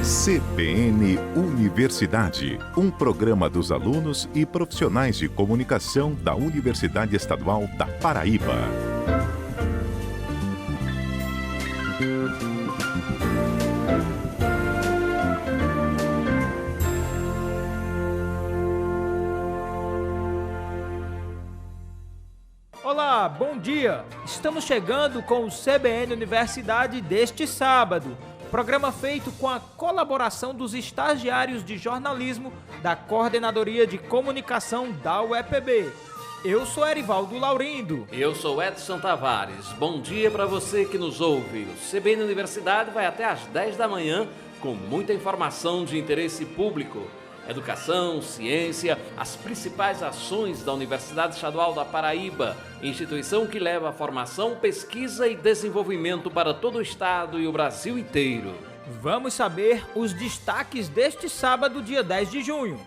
CBN Universidade, um programa dos alunos e profissionais de comunicação da Universidade Estadual da Paraíba. Olá, bom dia! Estamos chegando com o CBN Universidade deste sábado. Programa feito com a colaboração dos estagiários de jornalismo da Coordenadoria de Comunicação da UEPB. Eu sou Erivaldo Laurindo. Eu sou Edson Tavares. Bom dia para você que nos ouve. O CBN Universidade vai até às 10 da manhã com muita informação de interesse público. Educação, ciência, as principais ações da Universidade Estadual da Paraíba, instituição que leva a formação, pesquisa e desenvolvimento para todo o estado e o Brasil inteiro. Vamos saber os destaques deste sábado, dia 10 de junho.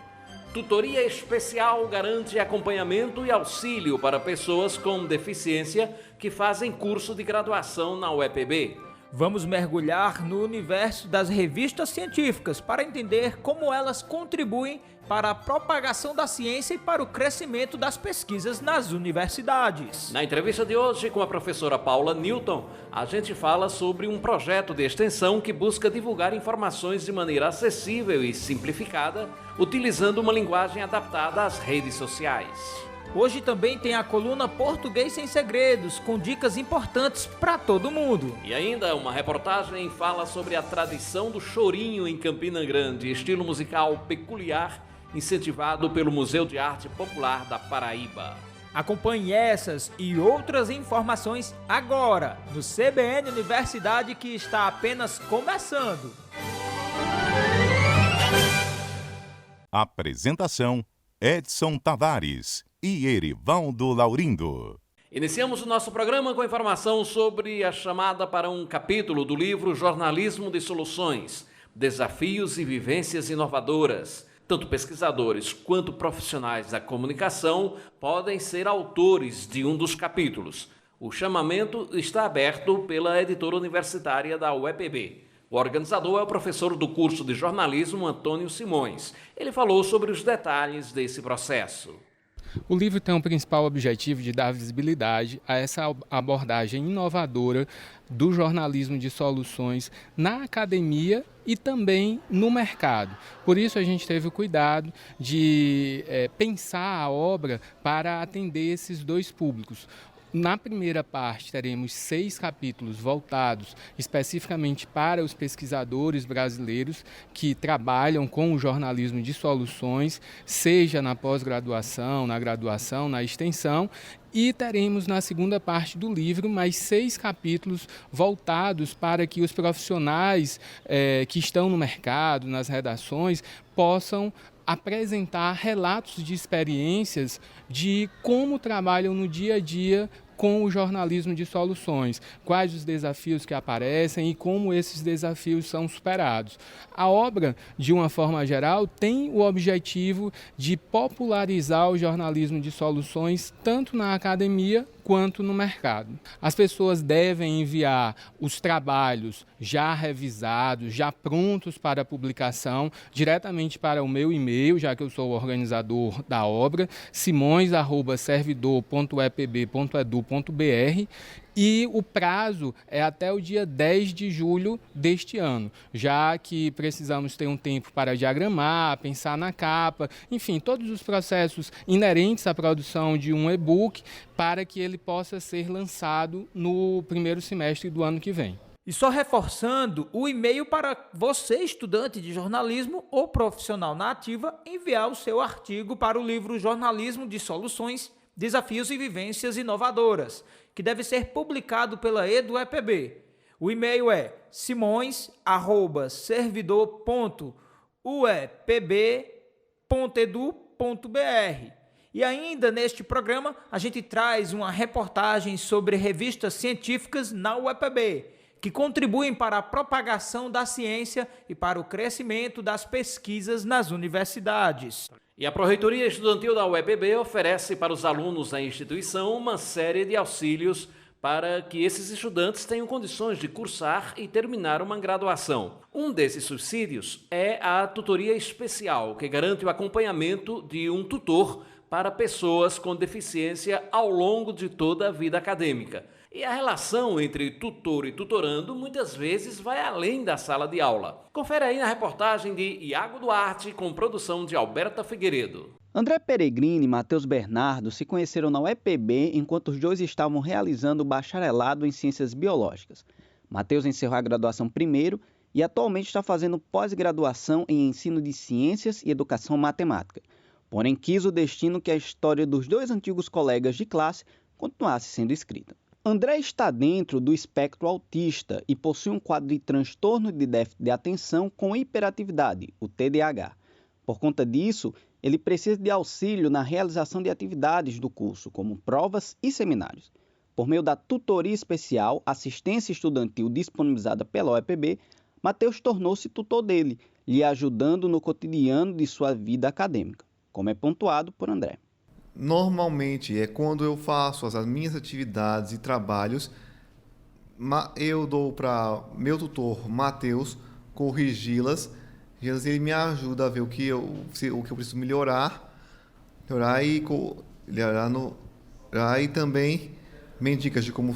Tutoria especial garante acompanhamento e auxílio para pessoas com deficiência que fazem curso de graduação na UEPB. Vamos mergulhar no universo das revistas científicas para entender como elas contribuem para a propagação da ciência e para o crescimento das pesquisas nas universidades. Na entrevista de hoje com a professora Paula Newton, a gente fala sobre um projeto de extensão que busca divulgar informações de maneira acessível e simplificada, utilizando uma linguagem adaptada às redes sociais. Hoje também tem a coluna Português Sem Segredos, com dicas importantes para todo mundo. E ainda uma reportagem fala sobre a tradição do chorinho em Campina Grande, estilo musical peculiar, incentivado pelo Museu de Arte Popular da Paraíba. Acompanhe essas e outras informações agora, no CBN Universidade, que está apenas começando. Apresentação: Edson Tavares e Erivaldo Laurindo. Iniciamos o nosso programa com informação sobre a chamada para um capítulo do livro Jornalismo de Soluções, Desafios e Vivências Inovadoras. Tanto pesquisadores quanto profissionais da comunicação podem ser autores de um dos capítulos. O chamamento está aberto pela editora universitária da UEPB. O organizador é o professor do curso de jornalismo, Antônio Simões. Ele falou sobre os detalhes desse processo. O livro tem o principal objetivo de dar visibilidade a essa abordagem inovadora do jornalismo de soluções na academia e também no mercado. Por isso a gente teve o cuidado de pensar a obra para atender esses dois públicos. Na primeira parte, teremos 6 capítulos voltados especificamente para os pesquisadores brasileiros que trabalham com o jornalismo de soluções, seja na pós-graduação, na graduação, na extensão. E teremos na segunda parte do livro mais 6 capítulos voltados para que os profissionais que estão no mercado, nas redações, possam apresentar relatos de experiências de como trabalham no dia a dia com o jornalismo de soluções, quais os desafios que aparecem e como esses desafios são superados. A obra, de uma forma geral, tem o objetivo de popularizar o jornalismo de soluções tanto na academia quanto no mercado. As pessoas devem enviar os trabalhos já revisados, já prontos para publicação, diretamente para o meu e-mail, já que eu sou o organizador da obra, simões@servidor.epb.edu.br, e o prazo é até o dia 10 de julho deste ano, já que precisamos ter um tempo para diagramar, pensar na capa, enfim, todos os processos inerentes à produção de um e-book para que ele possa ser lançado no primeiro semestre do ano que vem. E só reforçando, o e-mail para você, estudante de jornalismo ou profissional na ativa, enviar o seu artigo para o livro Jornalismo de Soluções, Desafios e Vivências Inovadoras, que deve ser publicado pela EduEPB. O e-mail é simões@servidor.uepb.edu.br. E ainda neste programa, a gente traz uma reportagem sobre revistas científicas na UEPB, que contribuem para a propagação da ciência e para o crescimento das pesquisas nas universidades. E a Pró-Reitoria Estudantil da UEPB oferece para os alunos da instituição uma série de auxílios para que esses estudantes tenham condições de cursar e terminar uma graduação. Um desses subsídios é a tutoria especial, que garante o acompanhamento de um tutor para pessoas com deficiência ao longo de toda a vida acadêmica. E a relação entre tutor e tutorando muitas vezes vai além da sala de aula. Confere aí na reportagem de Iago Duarte, com produção de Alberta Figueiredo. André Peregrini e Matheus Bernardo se conheceram na UEPB enquanto os dois estavam realizando o bacharelado em Ciências Biológicas. Matheus encerrou a graduação primeiro e atualmente está fazendo pós-graduação em Ensino de Ciências e Educação Matemática. Porém, quis o destino que a história dos dois antigos colegas de classe continuasse sendo escrita. André está dentro do espectro autista e possui um quadro de transtorno de déficit de atenção com hiperatividade, o TDAH. Por conta disso, ele precisa de auxílio na realização de atividades do curso, como provas e seminários. Por meio da tutoria especial, assistência estudantil disponibilizada pela UEPB, Matheus tornou-se tutor dele, lhe ajudando no cotidiano de sua vida acadêmica, como é pontuado por André. Normalmente é quando eu faço as minhas atividades e trabalhos, eu dou para meu tutor, Matheus, corrigi-las. Ele me ajuda a ver o que eu preciso melhorar e também me dicas de como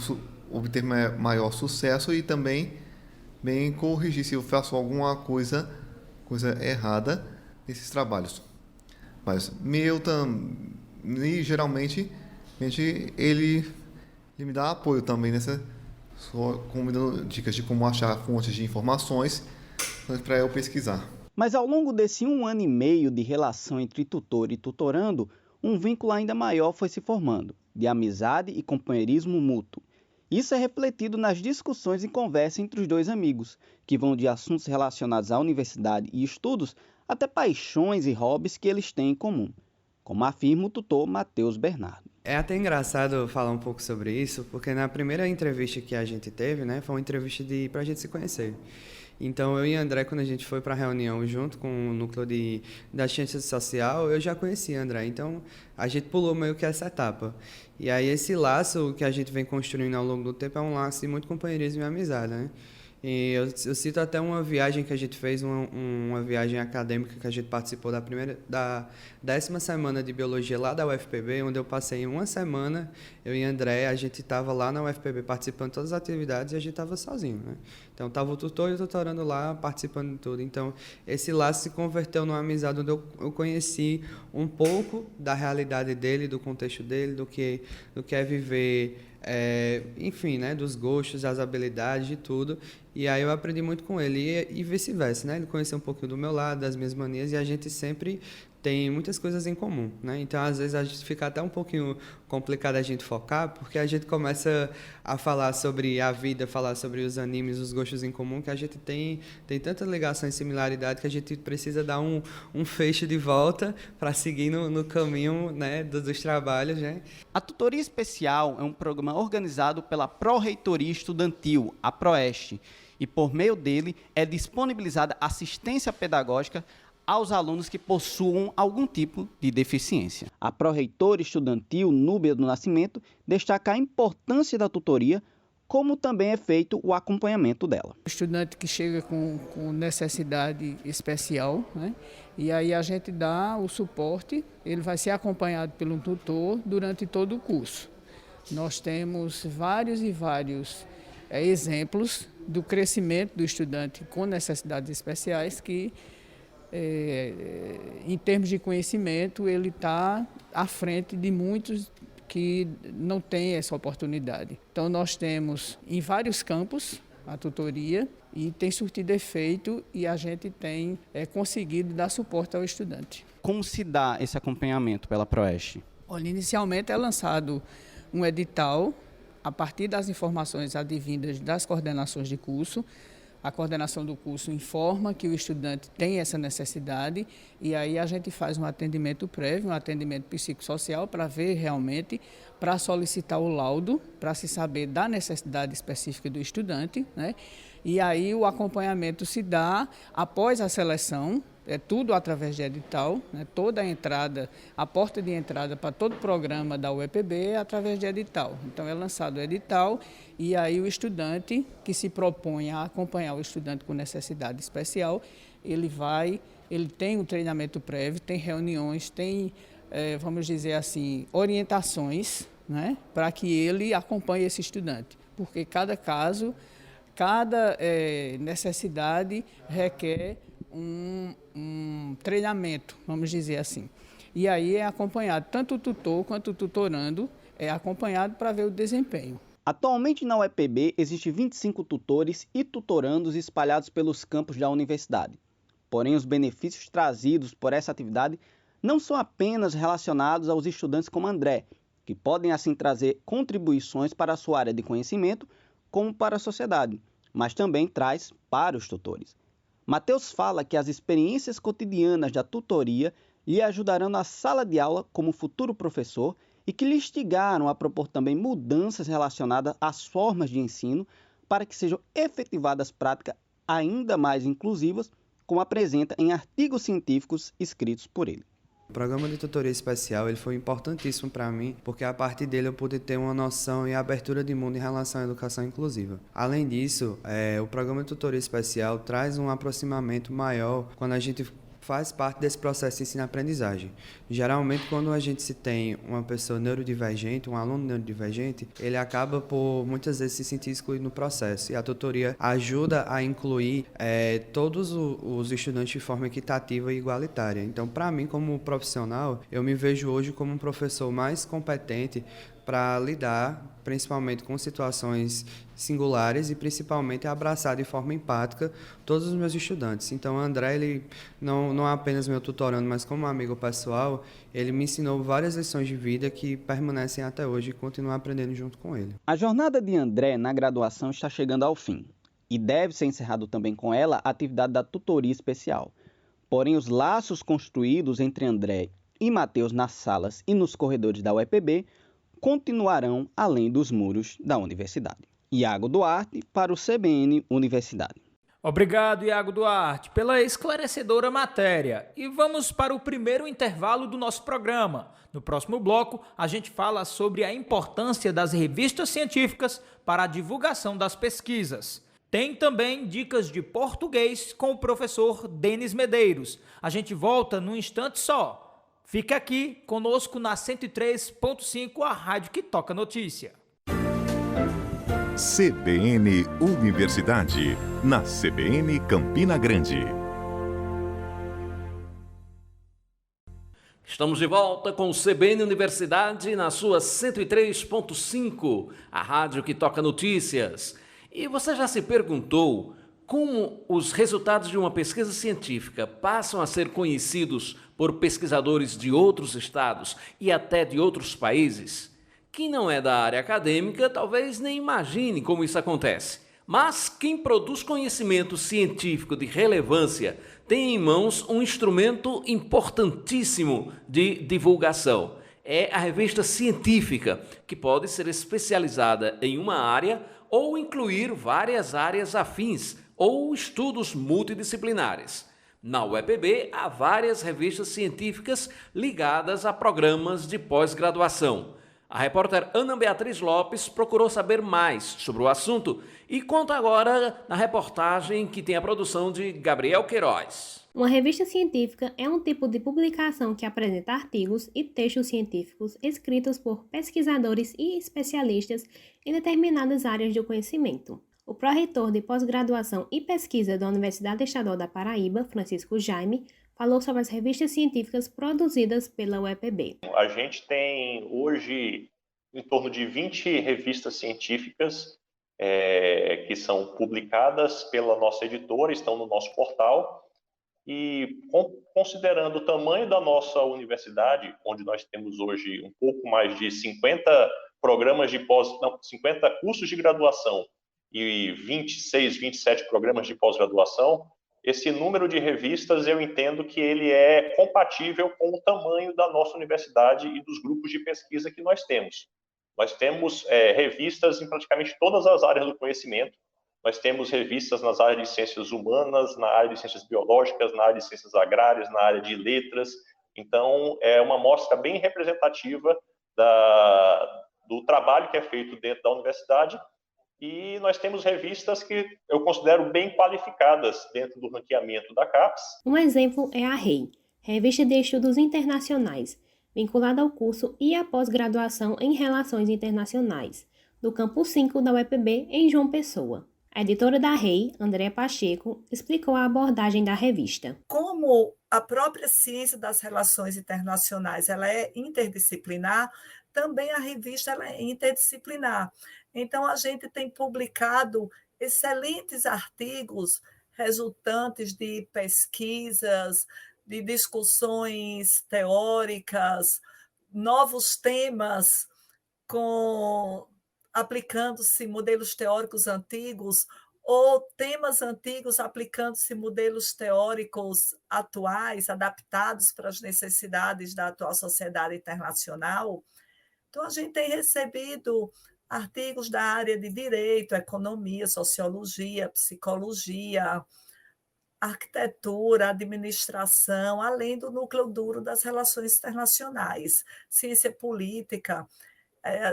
obter maior sucesso e também bem corrigir se eu faço alguma coisa errada nesses trabalhos. Mas e geralmente ele me dá apoio também me dando dicas de como achar fontes de informações para eu pesquisar. Mas ao longo desse 1 ano e meio de relação entre tutor e tutorando, um vínculo ainda maior foi se formando, de amizade e companheirismo mútuo. Isso é refletido nas discussões e conversas entre os dois amigos, que vão de assuntos relacionados à universidade e estudos até paixões e hobbies que eles têm em comum, como afirma o tutor Matheus Bernardo. É até engraçado falar um pouco sobre isso, porque na primeira entrevista que a gente teve, foi uma entrevista para a gente se conhecer. Então, eu e André, quando a gente foi para a reunião junto com o núcleo da ciência social, eu já conhecia André. Então, a gente pulou meio que essa etapa. E aí, esse laço que a gente vem construindo ao longo do tempo é um laço de muito companheirismo e amizade, né? E eu cito até uma viagem que a gente fez, uma viagem acadêmica que a gente participou da 10ª semana de Biologia lá da UFPB, onde eu passei uma semana, eu e André, a gente estava lá na UFPB participando de todas as atividades e a gente estava sozinho, né? Então, estava o tutor e o tutorando lá, participando de tudo. Então, esse laço se converteu numa amizade onde eu conheci um pouco da realidade dele, do contexto dele, do que é viver, enfim, né, dos gostos, das habilidades, de tudo. E aí eu aprendi muito com ele e vice-versa, né? Ele conheceu um pouquinho do meu lado, das minhas manias, e a gente sempre tem muitas coisas em comum, né? Então, às vezes, a gente fica até um pouquinho complicado a gente focar, porque a gente começa a falar sobre a vida, falar sobre os animes, os gostos em comum, que a gente tem tanta ligação e similaridade que a gente precisa dar um fecho de volta para seguir no caminho, né, dos trabalhos, né? A tutoria especial é um programa organizado pela Pró-Reitoria Estudantil, a Proeste, e por meio dele é disponibilizada assistência pedagógica aos alunos que possuam algum tipo de deficiência. A pró-reitora estudantil, Núbia do Nascimento, destaca a importância da tutoria, como também é feito o acompanhamento dela. O estudante que chega com necessidade especial, né? E aí a gente dá o suporte, ele vai ser acompanhado pelo tutor durante todo o curso. Nós temos vários exemplos do crescimento do estudante com necessidades especiais que, em termos de conhecimento, ele está à frente de muitos que não têm essa oportunidade. Então, nós temos em vários campos a tutoria e tem surtido efeito e a gente tem conseguido dar suporte ao estudante. Como se dá esse acompanhamento pela Proeste? Olha, inicialmente é lançado um edital a partir das informações advindas das coordenações de curso. A coordenação do curso informa que o estudante tem essa necessidade e aí a gente faz um atendimento prévio, um atendimento psicossocial para ver realmente, para solicitar o laudo, para se saber da necessidade específica do estudante, né? E aí o acompanhamento se dá após a seleção, É tudo através de edital, né? Toda a entrada, a porta de entrada para todo programa da UEPB é através de edital. Então é lançado o edital e aí o estudante que se propõe a acompanhar o estudante com necessidade especial, ele tem um treinamento prévio, tem reuniões, tem, vamos dizer assim, orientações, né? Para que ele acompanhe esse estudante, porque cada caso, cada necessidade requer um treinamento, vamos dizer assim. E aí é acompanhado, tanto o tutor quanto o tutorando é acompanhado para ver o desempenho. Atualmente na UEPB existem 25 tutores e tutorandos espalhados pelos campos da universidade. Porém, os benefícios trazidos por essa atividade não são apenas relacionados aos estudantes como André, que podem assim trazer contribuições para a sua área de conhecimento, como para a sociedade, mas também traz para os tutores. Matheus fala que as experiências cotidianas da tutoria lhe ajudarão na sala de aula como futuro professor e que lhe instigaram a propor também mudanças relacionadas às formas de ensino para que sejam efetivadas práticas ainda mais inclusivas, como apresenta em artigos científicos escritos por ele. O programa de tutoria especial ele foi importantíssimo para mim, porque a partir dele eu pude ter uma noção e abertura de mundo em relação à educação inclusiva. Além disso, o programa de tutoria especial traz um aproximamento maior quando a gente faz parte desse processo de ensino-aprendizagem. Geralmente, quando a gente se tem uma pessoa neurodivergente, um aluno neurodivergente, ele acaba por muitas vezes se sentir excluído no processo. E a tutoria ajuda a incluir todos os estudantes de forma equitativa e igualitária. Então, para mim, como profissional, eu me vejo hoje como um professor mais competente para lidar, principalmente com situações singulares e principalmente abraçar de forma empática todos os meus estudantes. Então, o André, ele não é apenas meu tutorando, mas como amigo pessoal, ele me ensinou várias lições de vida que permanecem até hoje e continuo aprendendo junto com ele. A jornada de André na graduação está chegando ao fim e deve ser encerrado também com ela a atividade da tutoria especial. Porém, os laços construídos entre André e Matheus nas salas e nos corredores da UEPB continuarão além dos muros da universidade. Iago Duarte, para o CBN Universidade. Obrigado, Iago Duarte, pela esclarecedora matéria. E vamos para o primeiro intervalo do nosso programa. No próximo bloco, a gente fala sobre a importância das revistas científicas para a divulgação das pesquisas. Tem também dicas de português com o professor Denis Medeiros. A gente volta num instante só. Fica aqui conosco na 103.5, a rádio que toca notícia. CBN Universidade, na CBN Campina Grande. Estamos de volta com o CBN Universidade na sua 103.5, a rádio que toca notícias. E você já se perguntou como os resultados de uma pesquisa científica passam a ser conhecidos por pesquisadores de outros estados e até de outros países? Quem não é da área acadêmica talvez nem imagine como isso acontece. Mas quem produz conhecimento científico de relevância tem em mãos um instrumento importantíssimo de divulgação. É a revista científica, que pode ser especializada em uma área ou incluir várias áreas afins ou estudos multidisciplinares. Na UEPB, há várias revistas científicas ligadas a programas de pós-graduação. A repórter Ana Beatriz Lopes procurou saber mais sobre o assunto e conta agora na reportagem que tem a produção de Gabriel Queiroz. Uma revista científica é um tipo de publicação que apresenta artigos e textos científicos escritos por pesquisadores e especialistas em determinadas áreas do conhecimento. O pró-reitor de pós-graduação e pesquisa da Universidade Estadual da Paraíba, Francisco Jaime, falou sobre as revistas científicas produzidas pela UEPB. A gente tem hoje em torno de 20 revistas científicas que são publicadas pela nossa editora, estão no nosso portal. E considerando o tamanho da nossa universidade, onde nós temos hoje um pouco mais de 50 50 cursos de graduação e 26, 27 programas de pós-graduação, esse número de revistas eu entendo que ele é compatível com o tamanho da nossa universidade e dos grupos de pesquisa que nós temos. Nós temos revistas em praticamente todas as áreas do conhecimento. nós temos revistas nas áreas de ciências humanas, na área de ciências biológicas, na área de ciências agrárias, na área de letras. Então, é uma amostra bem representativa do trabalho que é feito dentro da universidade, e nós temos revistas que eu considero bem qualificadas dentro do ranqueamento da CAPES. Um exemplo é a REI, Revista de Estudos Internacionais, vinculada ao curso e à pós-graduação em Relações Internacionais, do Campus 5 da UEPB, em João Pessoa. A editora da REI, Andréa Pacheco, explicou a abordagem da revista. Como a própria ciência das relações internacionais ela é interdisciplinar, também a revista ela é interdisciplinar. Então, a gente tem publicado excelentes artigos resultantes de pesquisas, de discussões teóricas, novos temas aplicando-se modelos teóricos antigos ou temas antigos aplicando-se modelos teóricos atuais, adaptados para as necessidades da atual sociedade internacional. Então, a gente tem recebido artigos da área de direito, economia, sociologia, psicologia, arquitetura, administração, além do núcleo duro das relações internacionais, ciência política,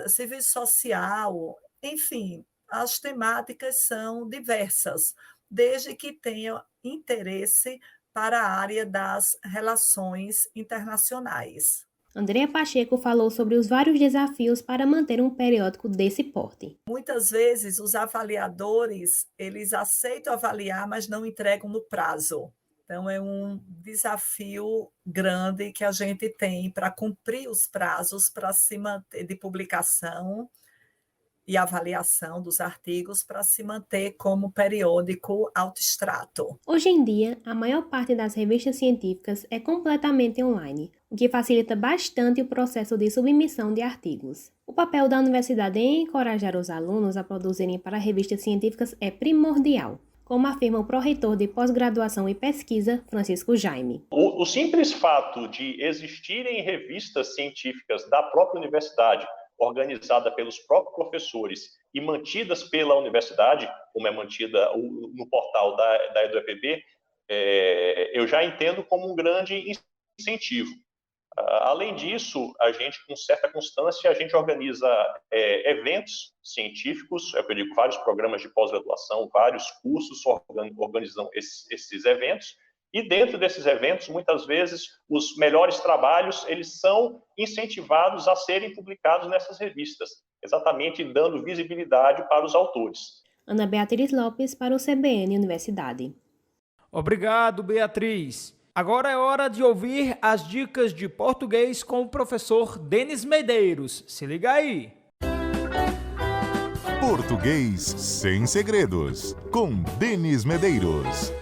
serviço social, enfim, as temáticas são diversas, desde que tenha interesse para a área das relações internacionais. Andréa Pacheco falou sobre os vários desafios para manter um periódico desse porte. Muitas vezes os avaliadores, eles aceitam avaliar, mas não entregam no prazo. Então, é um desafio grande que a gente tem para cumprir os prazos para se manter de publicação e avaliação dos artigos para se manter como periódico autoextrato. Hoje em dia, a maior parte das revistas científicas é completamente online, o que facilita bastante o processo de submissão de artigos. O papel da universidade em encorajar os alunos a produzirem para revistas científicas é primordial, como afirma o pró-reitor de pós-graduação e pesquisa, Francisco Jaime. O simples fato de existirem revistas científicas da própria universidade, organizada pelos próprios professores e mantidas pela universidade, como é mantida no portal da EduEPB, eu já entendo como um grande incentivo. Além disso, a gente, com certa constância, a gente organiza eventos científicos, eu digo, vários programas de pós-graduação, vários cursos organizam esses eventos, e dentro desses eventos, muitas vezes, os melhores trabalhos, eles são incentivados a serem publicados nessas revistas, exatamente dando visibilidade para os autores. Ana Beatriz Lopes, para o CBN Universidade. Obrigado, Beatriz. Agora é hora de ouvir as dicas de português com o professor Denis Medeiros. Se liga aí! Português sem segredos, com Denis Medeiros.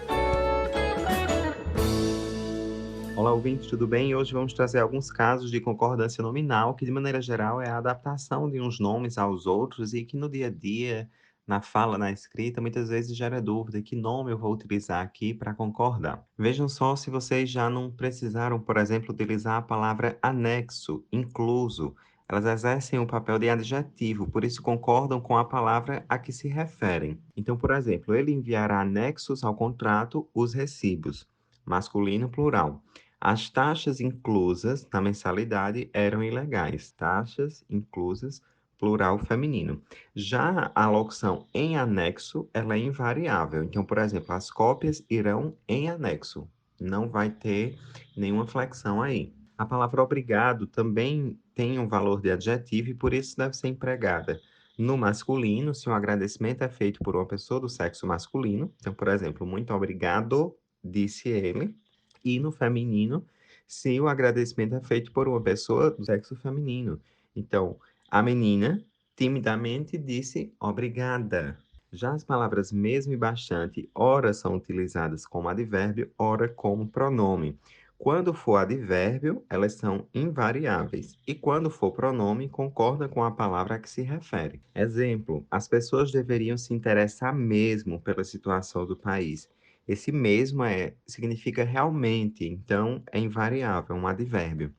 Olá, ouvintes, tudo bem? Hoje vamos trazer alguns casos de concordância nominal, que de maneira geral é a adaptação de uns nomes aos outros e que no dia a dia, na fala, na escrita, muitas vezes gera dúvida: que nome eu vou utilizar aqui para concordar? Vejam só se vocês já não precisaram, por exemplo, utilizar a palavra anexo, incluso. Elas exercem o papel de adjetivo, por isso concordam com a palavra a que se referem. Então, por exemplo, ele enviará anexos ao contrato os recibos, masculino plural. As taxas inclusas na mensalidade eram ilegais. Taxas inclusas, plural feminino. Já a locução em anexo, ela é invariável. Então, por exemplo, as cópias irão em anexo. Não vai ter nenhuma flexão aí. A palavra obrigado também tem um valor de adjetivo e por isso deve ser empregada no masculino, se o agradecimento é feito por uma pessoa do sexo masculino. Então, por exemplo, muito obrigado, disse ele. E no feminino, se o agradecimento é feito por uma pessoa do sexo feminino. Então, a menina timidamente disse obrigada. Já as palavras mesmo e bastante, ora são utilizadas como advérbio, ora como pronome. Quando for advérbio, elas são invariáveis. E quando for pronome, concorda com a palavra a que se refere. Exemplo, as pessoas deveriam se interessar mesmo pela situação do país. Esse mesmo significa realmente, então é invariável, um advérbio.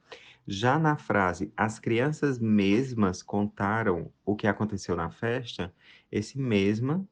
Já na frase, as crianças mesmas contaram o que aconteceu na festa, esse mesma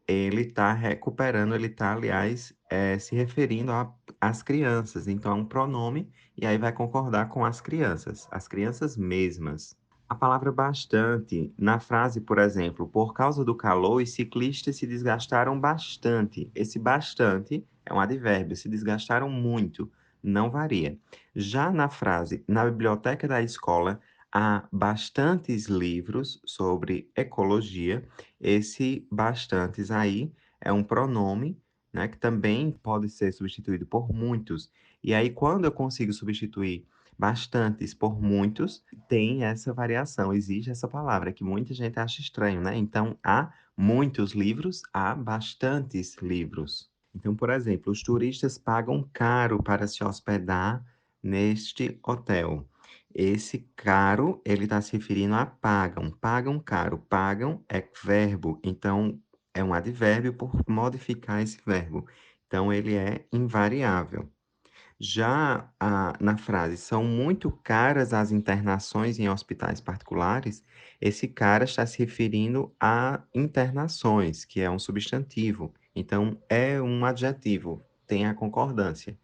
ele está recuperando, ele está, aliás, se referindo às crianças. Então, é um pronome e aí vai concordar com as crianças mesmas. A palavra bastante, na frase, por exemplo, por causa do calor, os ciclistas se desgastaram bastante. Esse bastante é um advérbio, se desgastaram muito, não varia. Já na frase, na biblioteca da escola, há bastantes livros sobre ecologia. Esse bastantes aí é um pronome, né, que também pode ser substituído por muitos. E aí, quando eu consigo substituir bastantes por muitos, tem essa variação, existe essa palavra que muita gente acha estranho, né? Então, há muitos livros, há bastantes livros. Então, por exemplo, os turistas pagam caro para se hospedar neste hotel. Esse caro, ele está se referindo a pagam caro. Pagam é verbo, então é um advérbio por modificar esse verbo. Então, ele é invariável. Já na frase, são muito caras as internações em hospitais particulares, esse cara está se referindo a internações, que é um substantivo. Então, é um adjetivo, tem a concordância.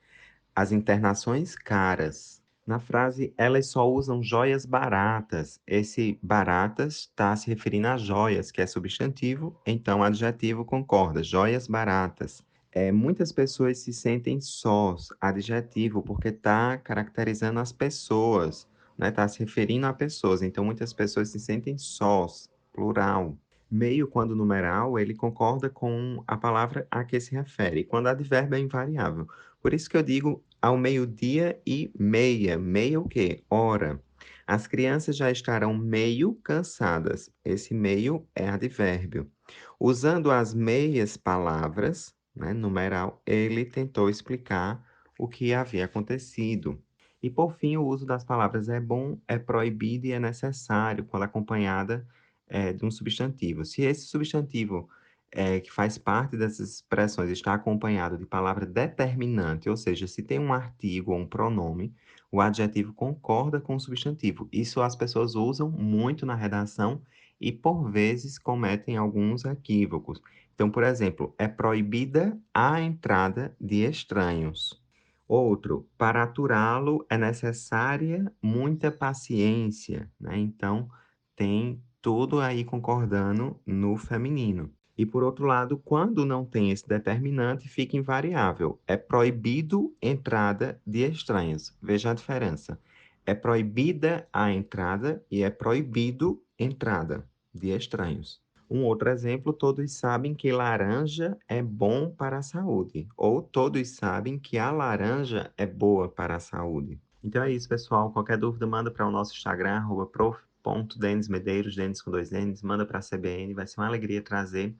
As internações caras. Na frase, elas só usam joias baratas. Esse baratas está se referindo a joias, que é substantivo, então adjetivo concorda, joias baratas. Muitas pessoas se sentem sós, adjetivo, porque está caracterizando as pessoas, né? Está se referindo a pessoas, então muitas pessoas se sentem sós, plural. Meio, quando numeral, ele concorda com a palavra a que se refere, quando advérbio é invariável. Por isso que eu digo ao meio-dia e meia. Meia o quê? Hora. As crianças já estarão meio cansadas. Esse meio é advérbio. Usando as meias palavras, né, numeral, ele tentou explicar o que havia acontecido. E, por fim, o uso das palavras é bom, é proibido e é necessário, quando acompanhada de um substantivo. Se esse substantivo que faz parte dessas expressões está acompanhado de palavra determinante, ou seja, se tem um artigo ou um pronome, o adjetivo concorda com o substantivo. Isso as pessoas usam muito na redação e, por vezes, cometem alguns equívocos. Então, por exemplo, é proibida a entrada de estranhos. Outro, para aturá-lo é necessária muita paciência, né? Então, tem tudo aí concordando no feminino. E, por outro lado, quando não tem esse determinante, fica invariável. É proibido entrada de estranhos. Veja a diferença. É proibida a entrada e é proibido entrada de estranhos. Um outro exemplo, todos sabem que laranja é bom para a saúde. Ou todos sabem que a laranja é boa para a saúde. Então é isso, pessoal. Qualquer dúvida, manda para o nosso Instagram, @prof.denismedeiros, Denis com 2 N's, manda para a CBN. Vai ser uma alegria trazer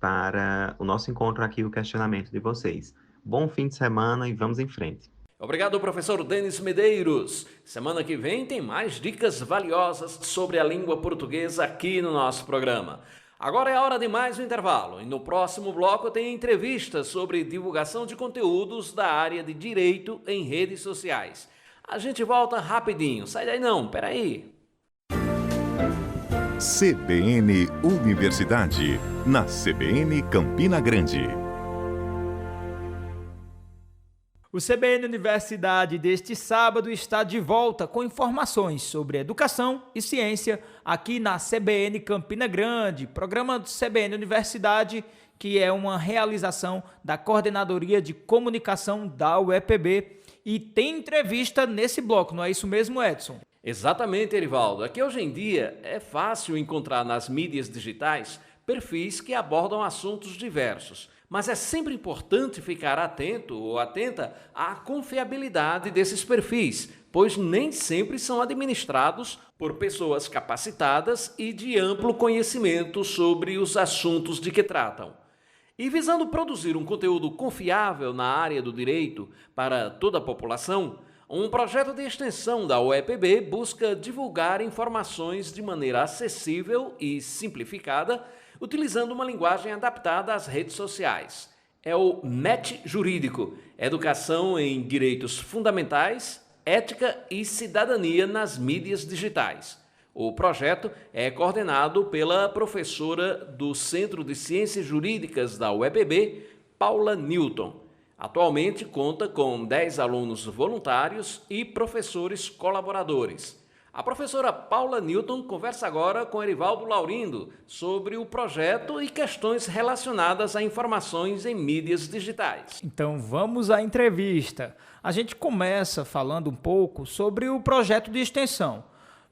para o nosso encontro aqui o questionamento de vocês. Bom fim de semana e vamos em frente. Obrigado, professor Denis Medeiros. Semana que vem tem mais dicas valiosas sobre a língua portuguesa aqui no nosso programa. Agora é hora de mais um intervalo e no próximo bloco tem entrevistas sobre divulgação de conteúdos da área de direito em redes sociais. A gente volta rapidinho, sai daí não, peraí. CBN Universidade, na CBN Campina Grande. O CBN Universidade deste sábado está de volta com informações sobre educação e ciência aqui na CBN Campina Grande, programa do CBN Universidade, que é uma realização da Coordenadoria de Comunicação da UEPB, e tem entrevista nesse bloco, não é isso mesmo, Edson? Exatamente, Erivaldo. É que hoje em dia é fácil encontrar nas mídias digitais perfis que abordam assuntos diversos. Mas é sempre importante ficar atento ou atenta à confiabilidade desses perfis, pois nem sempre são administrados por pessoas capacitadas e de amplo conhecimento sobre os assuntos de que tratam. E visando produzir um conteúdo confiável na área do direito para toda a população, um projeto de extensão da UEPB busca divulgar informações de maneira acessível e simplificada, utilizando uma linguagem adaptada às redes sociais. É o NET Jurídico, Educação em Direitos Fundamentais, Ética e Cidadania nas Mídias Digitais. O projeto é coordenado pela professora do Centro de Ciências Jurídicas da UEPB, Paula Newton. Atualmente conta com 10 alunos voluntários e professores colaboradores. A professora Paula Newton conversa agora com Erivaldo Laurindo sobre o projeto e questões relacionadas a informações em mídias digitais. Então vamos à entrevista. A gente começa falando um pouco sobre o projeto de extensão.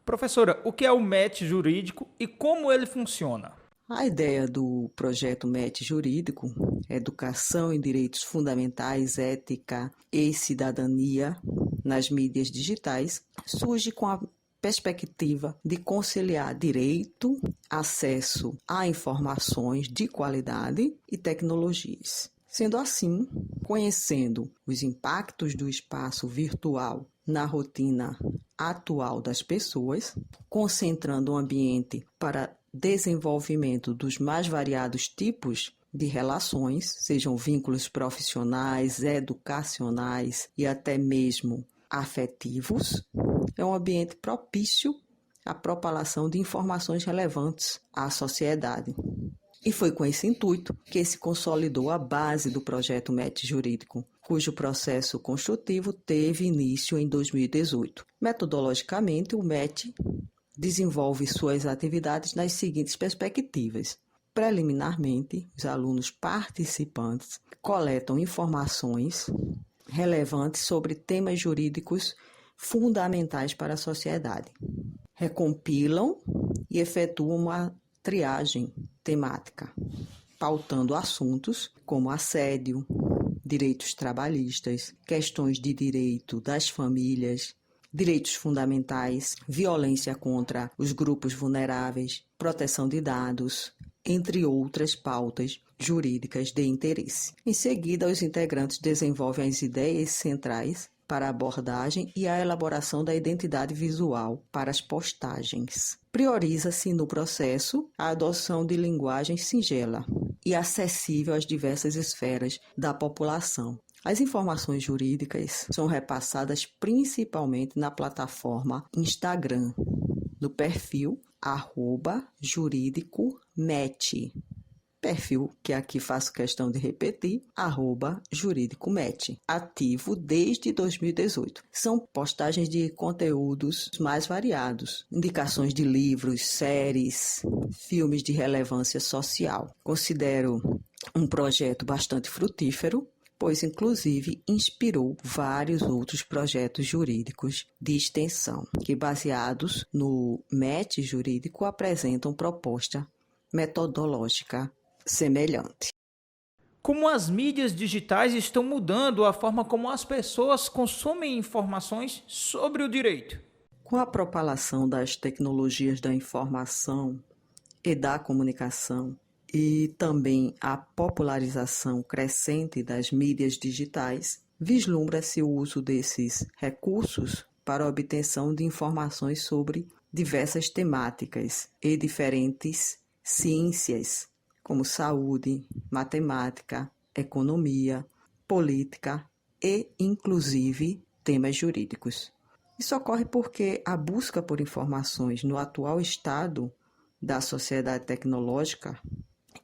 Professora, o que é o MET jurídico e como ele funciona? A ideia do projeto MET jurídico, Educação em Direitos Fundamentais, Ética e Cidadania nas mídias digitais, surge com a perspectiva de conciliar direito, acesso a informações de qualidade e tecnologias. Sendo assim, conhecendo os impactos do espaço virtual na rotina atual das pessoas, concentrando o ambiente para desenvolvimento dos mais variados tipos de relações, sejam vínculos profissionais, educacionais e até mesmo afetivos, é um ambiente propício à propalação de informações relevantes à sociedade. E foi com esse intuito que se consolidou a base do projeto MET Jurídico, cujo processo construtivo teve início em 2018. Metodologicamente, o MET desenvolve suas atividades nas seguintes perspectivas. Preliminarmente, os alunos participantes coletam informações relevantes sobre temas jurídicos fundamentais para a sociedade. Recompilam e efetuam uma triagem temática, pautando assuntos como assédio, direitos trabalhistas, questões de direito das famílias, direitos fundamentais, violência contra os grupos vulneráveis, proteção de dados, entre outras pautas jurídicas de interesse. Em seguida, os integrantes desenvolvem as ideias centrais para a abordagem e a elaboração da identidade visual para as postagens. Prioriza-se no processo a adoção de linguagem singela e acessível às diversas esferas da população. As informações jurídicas são repassadas principalmente na plataforma Instagram, no perfil @jurídicomet. Perfil que aqui faço questão de repetir, @jurídicomet, ativo desde 2018. São postagens de conteúdos mais variados, indicações de livros, séries, filmes de relevância social. Considero um projeto bastante frutífero, pois inclusive inspirou vários outros projetos jurídicos de extensão, que baseados no MET jurídico apresentam proposta metodológica semelhante. Como as mídias digitais estão mudando a forma como as pessoas consomem informações sobre o direito? Com a propalação das tecnologias da informação e da comunicação e também a popularização crescente das mídias digitais, vislumbra-se o uso desses recursos para a obtenção de informações sobre diversas temáticas e diferentes ciências, como saúde, matemática, economia, política e, inclusive, temas jurídicos. Isso ocorre porque a busca por informações no atual estado da sociedade tecnológica,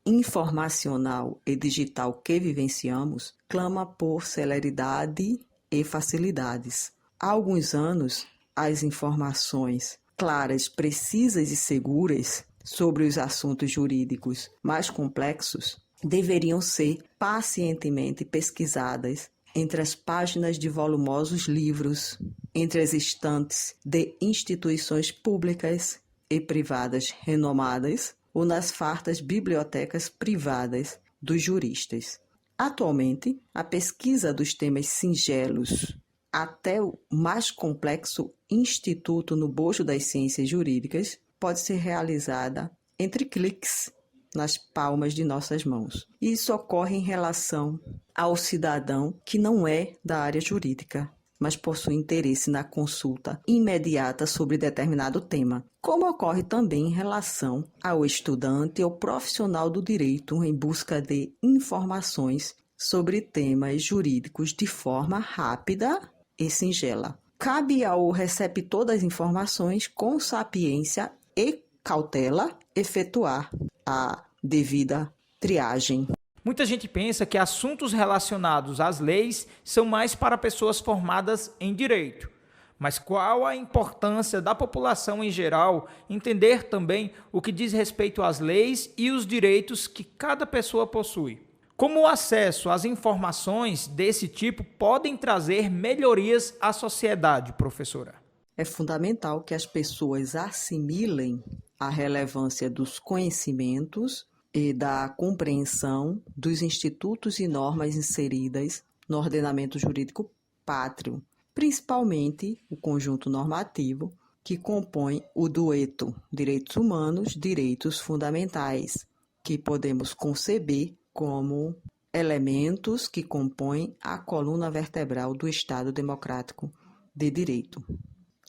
informacional e digital que vivenciamos, clama por celeridade e facilidades. Há alguns anos, as informações claras, precisas e seguras sobre os assuntos jurídicos mais complexos deveriam ser pacientemente pesquisadas entre as páginas de volumosos livros, entre as estantes de instituições públicas e privadas renomadas ou nas fartas bibliotecas privadas dos juristas. Atualmente, a pesquisa dos temas singelos até o mais complexo instituto no bojo das ciências jurídicas pode ser realizada entre cliques nas palmas de nossas mãos. Isso ocorre em relação ao cidadão que não é da área jurídica, mas possui interesse na consulta imediata sobre determinado tema, como ocorre também em relação ao estudante ou profissional do direito em busca de informações sobre temas jurídicos de forma rápida e singela. Cabe ao receptor das informações, com sapiência e cautela, efetuar a devida triagem. Muita gente pensa que assuntos relacionados às leis são mais para pessoas formadas em direito. Mas qual a importância da população em geral entender também o que diz respeito às leis e os direitos que cada pessoa possui? Como o acesso às informações desse tipo podem trazer melhorias à sociedade, professora? É fundamental que as pessoas assimilem a relevância dos conhecimentos e da compreensão dos institutos e normas inseridas no ordenamento jurídico pátrio, principalmente o conjunto normativo que compõe o dueto Direitos Humanos, Direitos Fundamentais, que podemos conceber como elementos que compõem a coluna vertebral do Estado Democrático de Direito.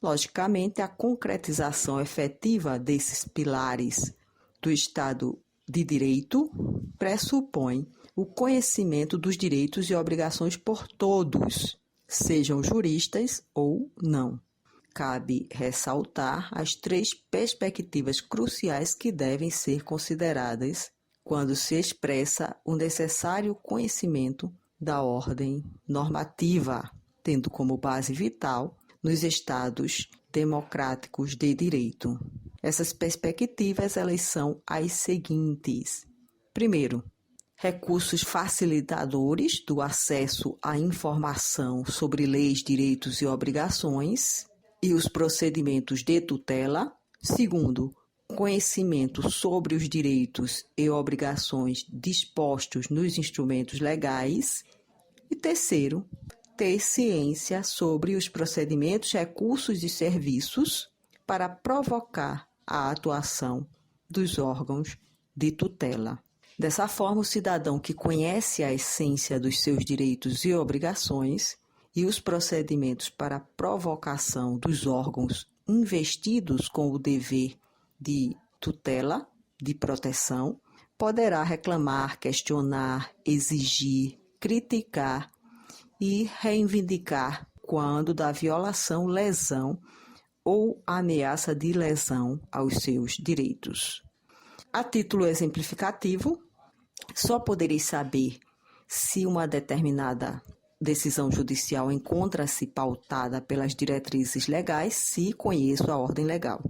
Logicamente, a concretização efetiva desses pilares do Estado de Direito pressupõe o conhecimento dos direitos e obrigações por todos, sejam juristas ou não. Cabe ressaltar as 3 perspectivas cruciais que devem ser consideradas quando se expressa o necessário conhecimento da ordem normativa, tendo como base vital nos estados democráticos de direito. Essas perspectivas, elas são as seguintes. Primeiro, recursos facilitadores do acesso à informação sobre leis, direitos e obrigações e os procedimentos de tutela. Segundo, conhecimento sobre os direitos e obrigações dispostos nos instrumentos legais. E terceiro, ter ciência sobre os procedimentos, recursos e serviços para provocar a atuação dos órgãos de tutela. Dessa forma, o cidadão que conhece a essência dos seus direitos e obrigações e os procedimentos para provocação dos órgãos investidos com o dever de tutela, de proteção, poderá reclamar, questionar, exigir, criticar e reivindicar quando da violação, lesão ou ameaça de lesão aos seus direitos. A título exemplificativo, só poderei saber se uma determinada decisão judicial encontra-se pautada pelas diretrizes legais se conheço a ordem legal.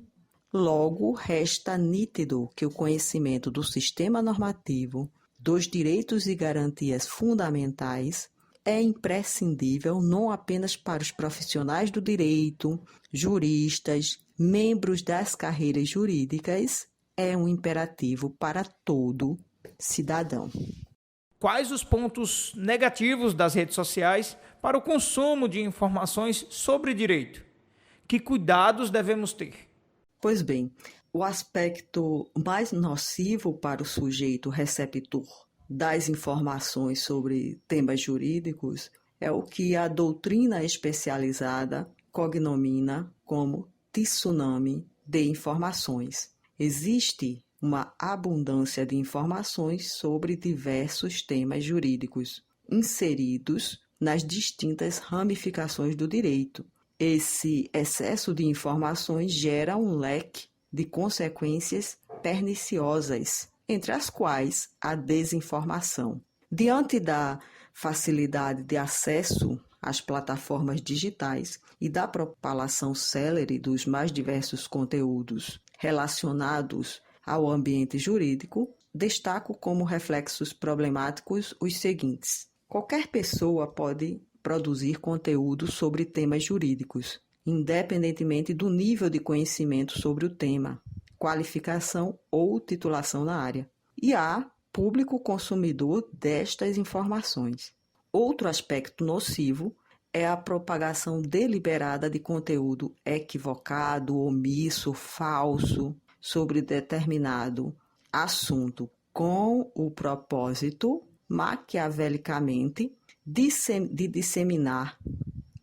Logo, resta nítido que o conhecimento do sistema normativo, dos direitos e garantias fundamentais é imprescindível não apenas para os profissionais do direito, juristas, membros das carreiras jurídicas, é um imperativo para todo cidadão. Quais os pontos negativos das redes sociais para o consumo de informações sobre direito? Que cuidados devemos ter? Pois bem, o aspecto mais nocivo para o sujeito receptor das informações sobre temas jurídicos é o que a doutrina especializada cognomina como tsunami de informações. Existe uma abundância de informações sobre diversos temas jurídicos inseridos nas distintas ramificações do direito. Esse excesso de informações gera um leque de consequências perniciosas, entre as quais a desinformação. Diante da facilidade de acesso às plataformas digitais e da propalação célere dos mais diversos conteúdos relacionados ao ambiente jurídico, destaco como reflexos problemáticos os seguintes. Qualquer pessoa pode produzir conteúdo sobre temas jurídicos, independentemente do nível de conhecimento sobre o tema, qualificação ou titulação na área. E há público consumidor destas informações. Outro aspecto nocivo é a propagação deliberada de conteúdo equivocado, omisso, falso sobre determinado assunto, com o propósito, maquiavelicamente, de disseminar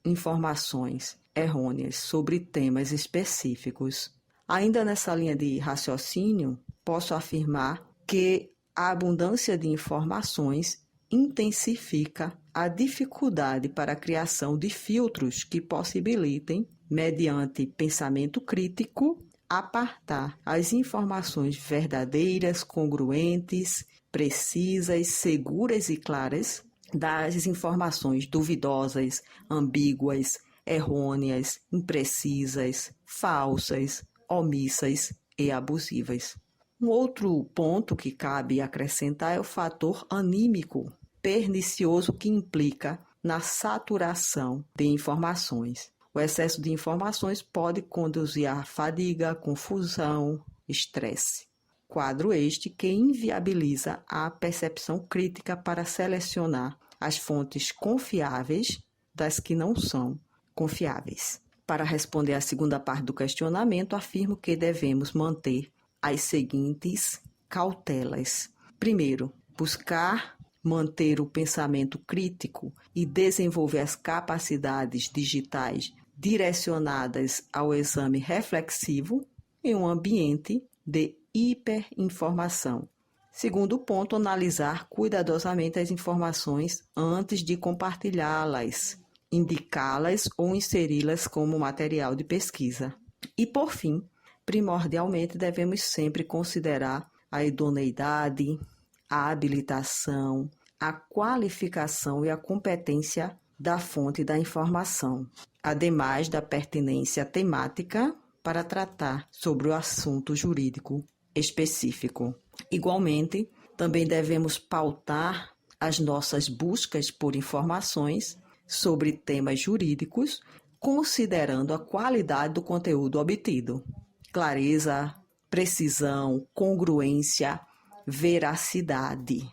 informações errôneas sobre temas específicos. Ainda nessa linha de raciocínio, posso afirmar que a abundância de informações intensifica a dificuldade para a criação de filtros que possibilitem, mediante pensamento crítico, apartar as informações verdadeiras, congruentes, precisas, seguras e claras das informações duvidosas, ambíguas, errôneas, imprecisas, falsas, omissas e abusivas. Um outro ponto que cabe acrescentar é o fator anímico pernicioso que implica na saturação de informações. O excesso de informações pode conduzir à fadiga, confusão, estresse. Quadro este que inviabiliza a percepção crítica para selecionar as fontes confiáveis das que não são confiáveis. Para responder à segunda parte do questionamento, afirmo que devemos manter as seguintes cautelas. Primeiro, buscar manter o pensamento crítico e desenvolver as capacidades digitais direcionadas ao exame reflexivo em um ambiente de hiperinformação. Segundo ponto, analisar cuidadosamente as informações antes de compartilhá-las, indicá-las ou inseri-las como material de pesquisa. E, por fim, primordialmente devemos sempre considerar a idoneidade, a habilitação, a qualificação e a competência da fonte da informação, ademais da pertinência temática para tratar sobre o assunto jurídico específico. Igualmente, também devemos pautar as nossas buscas por informações sobre temas jurídicos, considerando a qualidade do conteúdo obtido. Clareza, precisão, congruência, veracidade.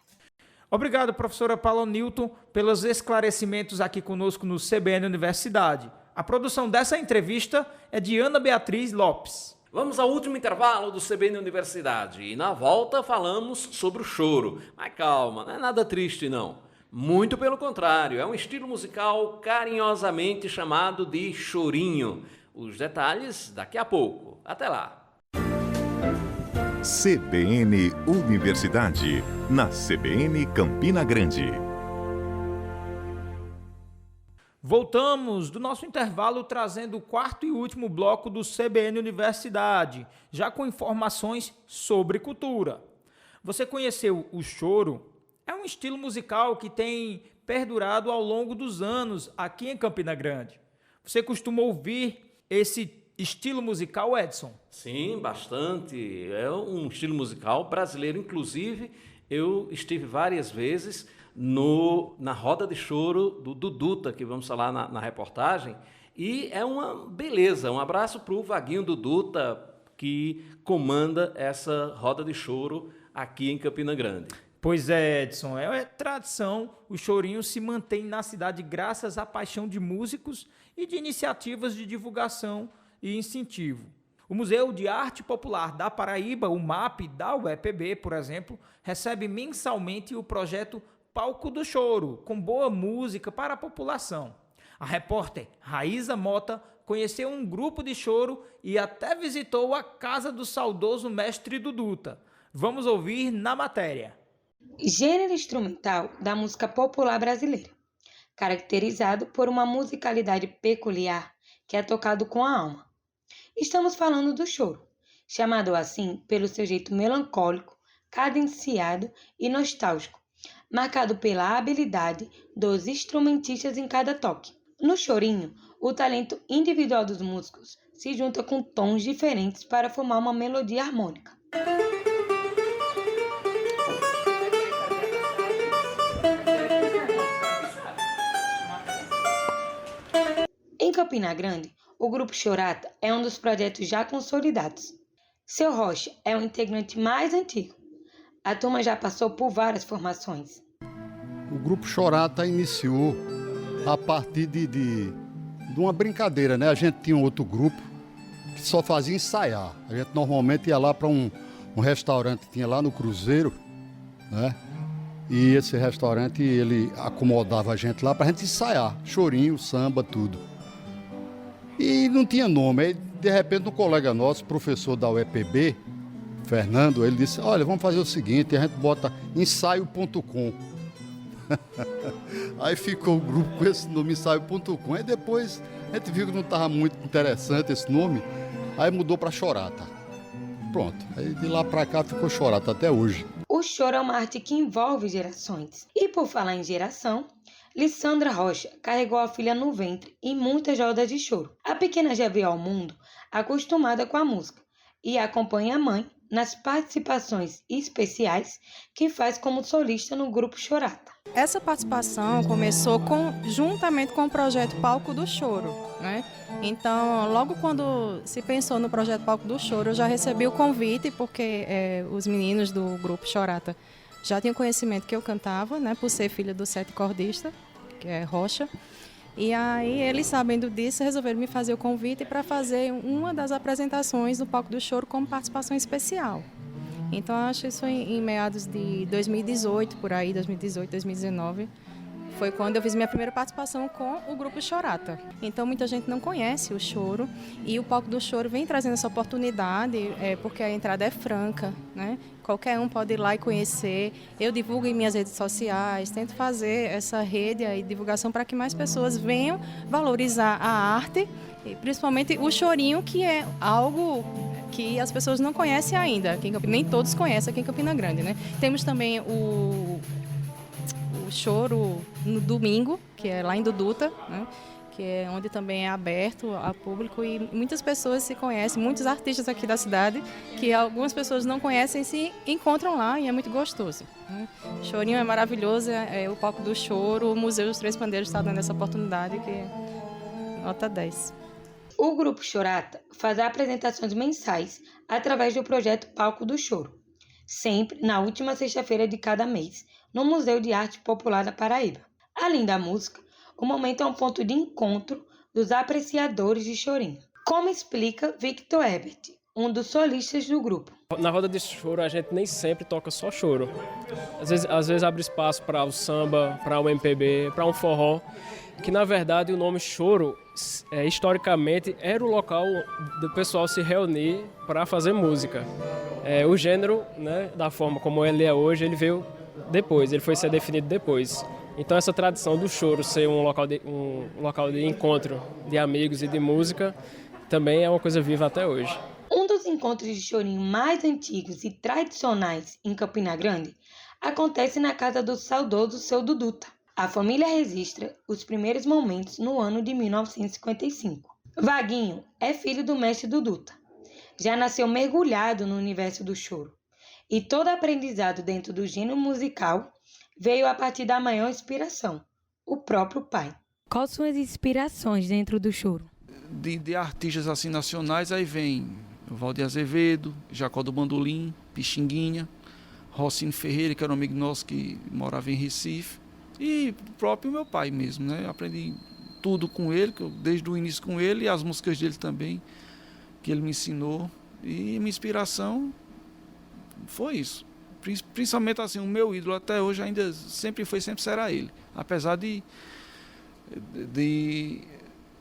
Obrigado, professora Paula Newton, pelos esclarecimentos aqui conosco no CBN Universidade. A produção dessa entrevista é de Ana Beatriz Lopes. Vamos ao último intervalo do CBN Universidade e na volta falamos sobre o choro. Mas calma, não é nada triste não. Muito pelo contrário, é um estilo musical carinhosamente chamado de chorinho. Os detalhes daqui a pouco. Até lá. CBN Universidade, na CBN Campina Grande. Voltamos do nosso intervalo trazendo o quarto e último bloco do CBN Universidade, já com informações sobre cultura. Você conheceu o choro? É um estilo musical que tem perdurado ao longo dos anos aqui em Campina Grande. Você costuma ouvir esse estilo musical, Edson? Sim, bastante. É um estilo musical brasileiro. Inclusive, eu estive várias vezes na roda de choro do Duduta, que vamos falar na reportagem, e é uma beleza. Um abraço para o Vaguinho Duduta, que comanda essa roda de choro aqui em Campina Grande. Pois é, Edson, é tradição, o chorinho se mantém na cidade graças à paixão de músicos e de iniciativas de divulgação e incentivo. O Museu de Arte Popular da Paraíba, o MAP da UEPB, por exemplo, recebe mensalmente o projeto Palco do Choro, com boa música para a população. A repórter Raíza Mota conheceu um grupo de choro e até visitou a casa do saudoso mestre Duduta. Vamos ouvir na matéria. Gênero instrumental da música popular brasileira, caracterizado por uma musicalidade peculiar que é tocado com a alma. Estamos falando do choro, chamado assim pelo seu jeito melancólico, cadenciado e nostálgico, marcado pela habilidade dos instrumentistas em cada toque. No chorinho, o talento individual dos músicos se junta com tons diferentes para formar uma melodia harmônica. Em Campina Grande, o Grupo Chorata é um dos projetos já consolidados. Seu Rocha é o integrante mais antigo. A turma já passou por várias formações. O Grupo Chorata iniciou a partir de uma brincadeira, né? A gente tinha um outro grupo que só fazia ensaiar. A gente normalmente ia lá para um restaurante que tinha lá no Cruzeiro, né? E esse restaurante, ele acomodava a gente lá para a gente ensaiar. Chorinho, samba, tudo. E não tinha nome. Aí, de repente, um colega nosso, professor da UEPB, Fernando, ele disse, olha, vamos fazer o seguinte, a gente bota ensaio.com. Aí ficou o grupo com esse nome, ensaio.com. Aí depois a gente viu que não estava muito interessante esse nome, aí mudou para Chorata. Pronto, aí de lá para cá ficou Chorata até hoje. O choro é uma arte que envolve gerações. E por falar em geração, Lissandra Rocha carregou a filha no ventre em muitas rodas de choro. A pequena já veio ao mundo acostumada com a música e acompanha a mãe nas participações especiais que faz como solista no grupo Chorata. Essa participação começou juntamente com o projeto Palco do Choro, né? Então, logo quando se pensou no projeto Palco do Choro, eu já recebi o convite, porque os meninos do grupo Chorata já tinham conhecimento que eu cantava, né, por ser filha do sete cordista, que é Rocha. E aí, eles sabendo disso, resolveram me fazer o convite para fazer uma das apresentações do Palco do Choro como participação especial. Então, acho isso em meados de 2018, por aí, 2018, 2019, foi quando eu fiz minha primeira participação com o grupo Chorata. Então, muita gente não conhece o choro e o Palco do Choro vem trazendo essa oportunidade, porque a entrada é franca, né? Qualquer um pode ir lá e conhecer. Eu divulgo em minhas redes sociais, tento fazer essa rede e divulgação para que mais pessoas venham valorizar a arte, e principalmente o chorinho, que é algo que as pessoas não conhecem ainda, nem todos conhecem aqui em Campina Grande, né? Temos também o choro no domingo, que é lá em Duduta, né? Que é onde também é aberto ao público e muitas pessoas se conhecem, muitos artistas aqui da cidade, que algumas pessoas não conhecem, se encontram lá e é muito gostoso, né? Chorinho é maravilhoso, é o Palco do Choro, o Museu dos Três Pandeiros está dando essa oportunidade, que é nota 10. O grupo Chorata faz apresentações mensais através do projeto Palco do Choro, sempre na última sexta-feira de cada mês, no Museu de Arte Popular da Paraíba. Além da música, o momento é um ponto de encontro dos apreciadores de chorinho. Como explica Victor Herbert, um dos solistas do grupo. Na roda de choro a gente nem sempre toca só choro. Às vezes abre espaço para o samba, para o MPB, para um forró, que na verdade o nome choro, historicamente, era o local do pessoal se reunir para fazer música. O gênero, né, da forma como ele é hoje, ele veio depois, ele foi ser definido depois. Então essa tradição do choro ser um local de encontro de amigos e de música também é uma coisa viva até hoje. Um dos encontros de chorinho mais antigos e tradicionais em Campina Grande acontece na casa do saudoso Seu Duduta. A família registra os primeiros momentos no ano de 1955. Vaguinho é filho do mestre Duduta. Já nasceu mergulhado no universo do choro. E todo aprendizado dentro do gênero musical veio a partir da maior inspiração, o próprio pai. Quais são as inspirações dentro do choro? De artistas assim nacionais, aí vem Valdir Azevedo, Jacó do Bandolim, Pixinguinha, Rocinho Ferreira, que era um amigo nosso que morava em Recife, e o próprio meu pai mesmo, né? Aprendi tudo com ele, desde o início com ele, e as músicas dele também, que ele me ensinou. E minha inspiração foi isso. Principalmente assim, o meu ídolo até hoje ainda sempre será ele. Apesar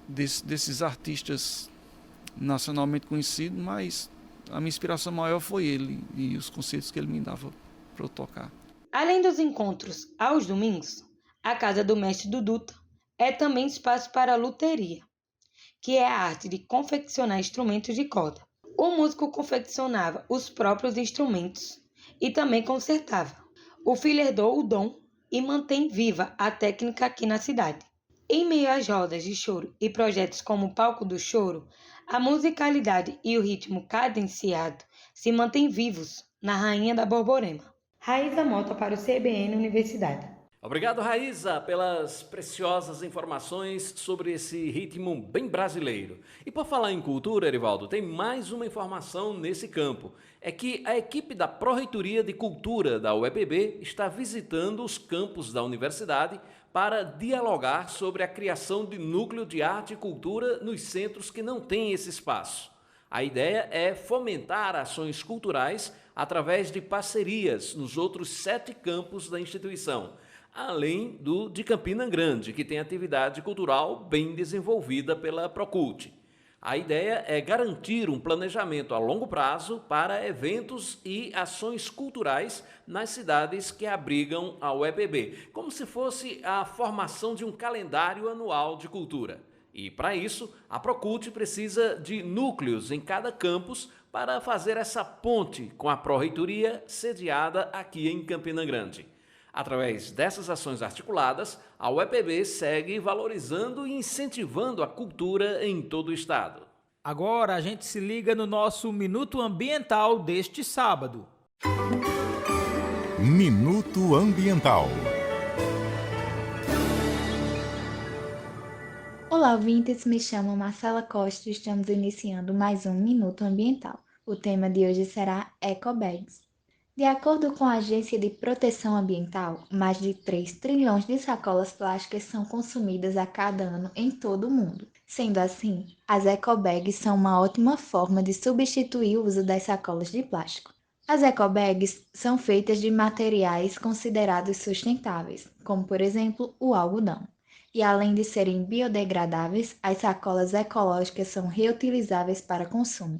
desses artistas nacionalmente conhecidos, mas a minha inspiração maior foi ele e os conceitos que ele me dava para eu tocar. Além dos encontros aos domingos, a casa do mestre Duduta é também espaço para a luteria, que é a arte de confeccionar instrumentos de corda. O músico confeccionava os próprios instrumentos e também consertava. O filho herdou o dom e mantém viva a técnica aqui na cidade. Em meio às rodas de choro e projetos como o Palco do Choro, a musicalidade e o ritmo cadenciado se mantêm vivos na Rainha da Borborema. Raíza Mota para o CBN Universidade. Obrigado, Raíza, pelas preciosas informações sobre esse ritmo bem brasileiro. E por falar em cultura, Erivaldo, tem mais uma informação nesse campo. É que a equipe da Pró-Reitoria de Cultura da UEPB está visitando os campos da universidade para dialogar sobre a criação de núcleo de arte e cultura nos centros que não têm esse espaço. A ideia é fomentar ações culturais através de parcerias nos outros 7 campos da instituição, além do de Campina Grande, que tem atividade cultural bem desenvolvida pela Procult. A ideia é garantir um planejamento a longo prazo para eventos e ações culturais nas cidades que abrigam a UEPB, como se fosse a formação de um calendário anual de cultura. E, para isso, a Procult precisa de núcleos em cada campus para fazer essa ponte com a Pró-Reitoria sediada aqui em Campina Grande. Através dessas ações articuladas, a UEPB segue valorizando e incentivando a cultura em todo o estado. Agora a gente se liga no nosso Minuto Ambiental deste sábado. Minuto Ambiental. Olá, ouvintes, me chamo Marcela Costa e estamos iniciando mais um Minuto Ambiental. O tema de hoje será ecobags. De acordo com a Agência de Proteção Ambiental, mais de 3 trilhões de sacolas plásticas são consumidas a cada ano em todo o mundo. Sendo assim, as ecobags são uma ótima forma de substituir o uso das sacolas de plástico. As ecobags são feitas de materiais considerados sustentáveis, como por exemplo o algodão. E além de serem biodegradáveis, as sacolas ecológicas são reutilizáveis para consumo,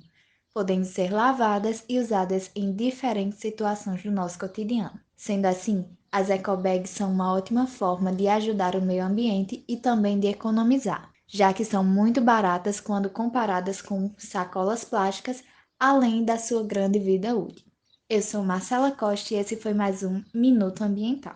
podendo ser lavadas e usadas em diferentes situações do nosso cotidiano. Sendo assim, as ecobags são uma ótima forma de ajudar o meio ambiente e também de economizar, já que são muito baratas quando comparadas com sacolas plásticas, além da sua grande vida útil. Eu sou Marcela Costa e esse foi mais um Minuto Ambiental.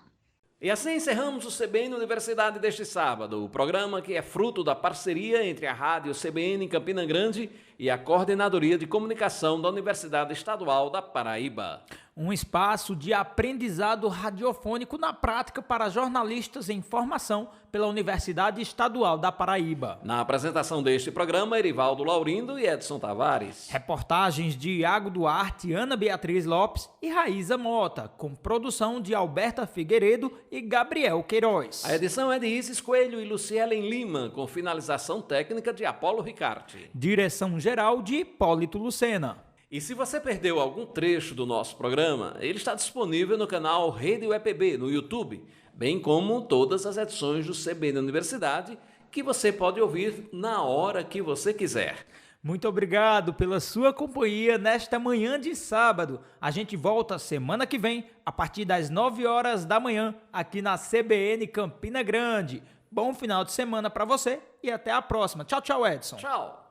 E assim encerramos o CBN Universidade deste sábado, o programa que é fruto da parceria entre a Rádio CBN em Campina Grande e a Coordenadoria de Comunicação da Universidade Estadual da Paraíba. Um espaço de aprendizado radiofônico na prática para jornalistas em formação pela Universidade Estadual da Paraíba. Na apresentação deste programa, Erivaldo Laurindo e Edson Tavares. Reportagens de Iago Duarte, Ana Beatriz Lopes e Raíza Mota, com produção de Alberta Figueiredo e Gabriel Queiroz. A edição é de Isis Coelho e Lucielen Lima, com finalização técnica de Apolo Ricarte. Direção-geral de Hipólito Lucena. E se você perdeu algum trecho do nosso programa, ele está disponível no canal Rede UEPB no YouTube, bem como todas as edições do CBN Universidade, que você pode ouvir na hora que você quiser. Muito obrigado pela sua companhia nesta manhã de sábado. A gente volta semana que vem, a partir das 9 horas da manhã, aqui na CBN Campina Grande. Bom final de semana para você e até a próxima. Tchau, tchau, Edson. Tchau.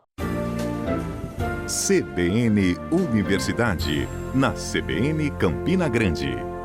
CBN Universidade, na CBN Campina Grande.